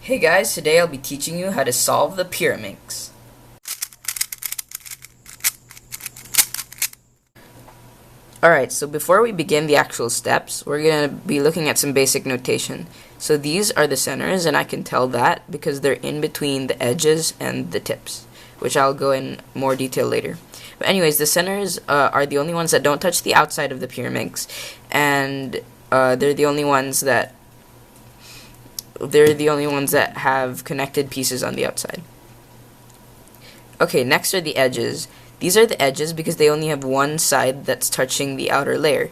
Hey guys, today I'll be teaching you how to solve the Pyraminx. Alright, so before we begin the actual steps, we're going to be looking at some basic notation. So these are the centers, and I can tell that because they're in between the edges and the tips, which I'll go in more detail later. But anyways, the centers are the only ones that don't touch the outside of the Pyraminx, and they're the only ones that have connected pieces on the outside. Okay, next are the edges. These are the edges because they only have one side that's touching the outer layer.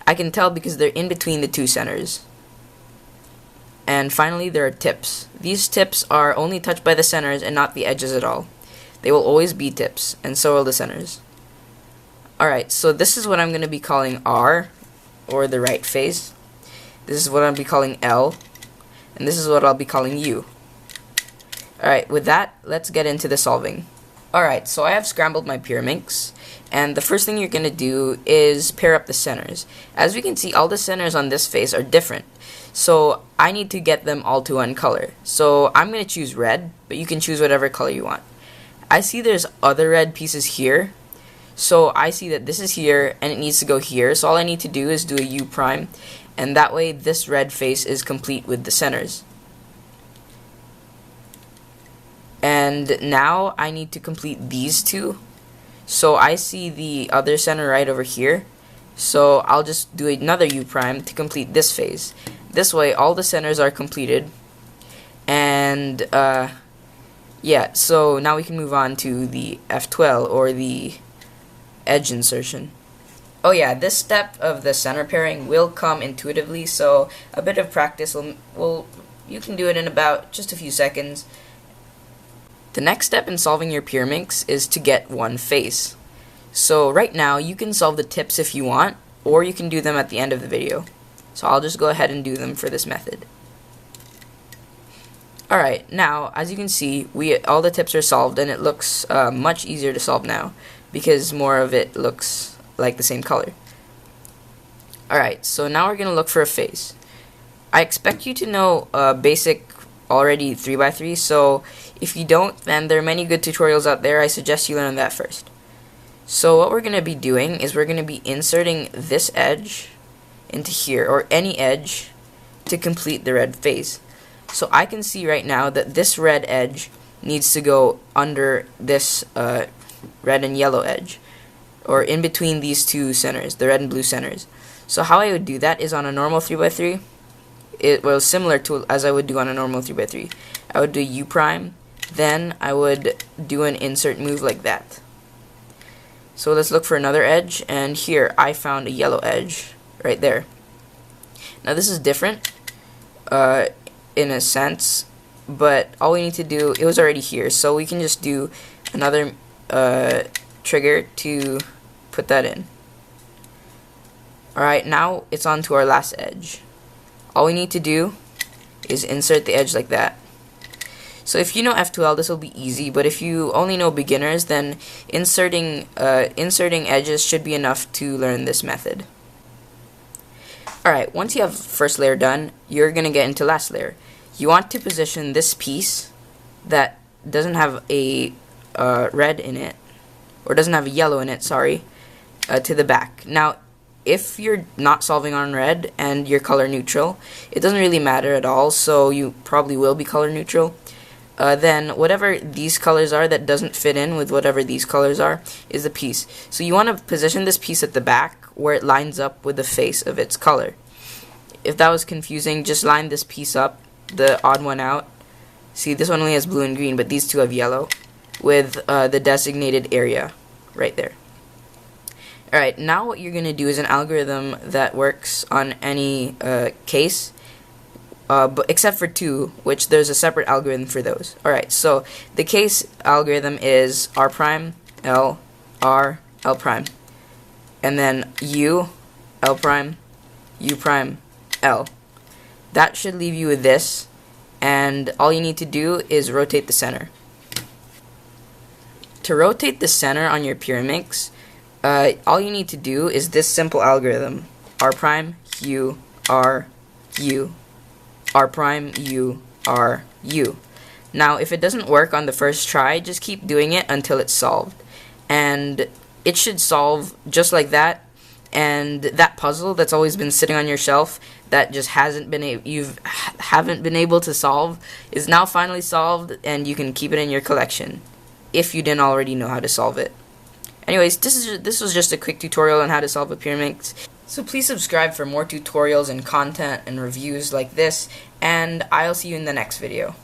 I can tell because they're in between the two centers. And finally, there are tips. These tips are only touched by the centers and not the edges at all. They will always be tips, and so will the centers. Alright, so this is what I'm going to be calling R, or the right face. This is what I'll be calling L. And this is what I'll be calling U. Alright, with that, let's get into the solving. Alright, so I have scrambled my Pyraminx, and the first thing you're going to do is pair up the centers. As we can see, all the centers on this face are different, so I need to get them all to one color. So I'm going to choose red, but you can choose whatever color you want. I see there's other red pieces here, so I see that this is here, and it needs to go here, so all I need to do is do a U prime, and that way this red face is complete with the centers. And now I need to complete these two. So I see the other center right over here, so I'll just do another U prime to complete this phase. This way all the centers are completed, and yeah, so now we can move on to the F12, or the edge insertion. Oh yeah, this step of the center pairing will come intuitively, so a bit of practice you can do it in about just a few seconds. The next step in solving your Pyraminx is to get one face. So right now you can solve the tips if you want, or you can do them at the end of the video. So I'll just go ahead and do them for this method. Alright, now as you can see, all the tips are solved, and it looks much easier to solve now because more of it looks like the same color. Alright, so now we're going to look for a face. I expect you to know basic already 3x3, so if you don't, then there are many good tutorials out there. I suggest you learn that first. So what we're going to be doing is we're going to be inserting this edge into here, or any edge, to complete the red face. So I can see right now that this red edge needs to go under this red and yellow edge, or in between these two centers, the red and blue centers. So how I would do that is on a normal 3x3, it was similar to as I would do on a normal 3x3. I would do U prime, then I would do an insert move like that. So let's look for another edge, and here I found a yellow edge right there. Now this is different in a sense, but all we need to do, it was already here, so we can just do another trigger to put that in. Alright, now it's on to our last edge. All we need to do is insert the edge like that. So if you know F2L, this will be easy, but if you only know beginners, then inserting edges should be enough to learn this method. Alright, once you have first layer done, you're going to get into last layer. You want to position this piece that doesn't have a red in it, or doesn't have a yellow in it, sorry, to the back. Now, if you're not solving on red and you're color neutral, it doesn't really matter at all, so you probably will be color neutral. Then whatever these colors are that doesn't fit in with whatever these colors are is the piece. So you want to position this piece at the back where it lines up with the face of its color. If that was confusing, just line this piece up, the odd one out. See, this one only has blue and green, but these two have yellow, with the designated area right there. Alright, now what you're going to do is an algorithm that works on any case, but except for two, which there's a separate algorithm for those. Alright, so the case algorithm is R prime, L, R, L prime, and then U, L prime, U prime, L. That should leave you with this, and all you need to do is rotate the center. To rotate the center on your Pyraminx, all you need to do is this simple algorithm: R prime, U, R, U, R prime, U, are you. Now, if it doesn't work on the first try, just keep doing it until it's solved. And it should solve just like that. And that puzzle that's always been sitting on your shelf that just haven't been able to solve is now finally solved, and you can keep it in your collection if you didn't already know how to solve it. Anyways, this was just a quick tutorial on how to solve a Pyraminx. So please subscribe for more tutorials and content and reviews like this, and I'll see you in the next video.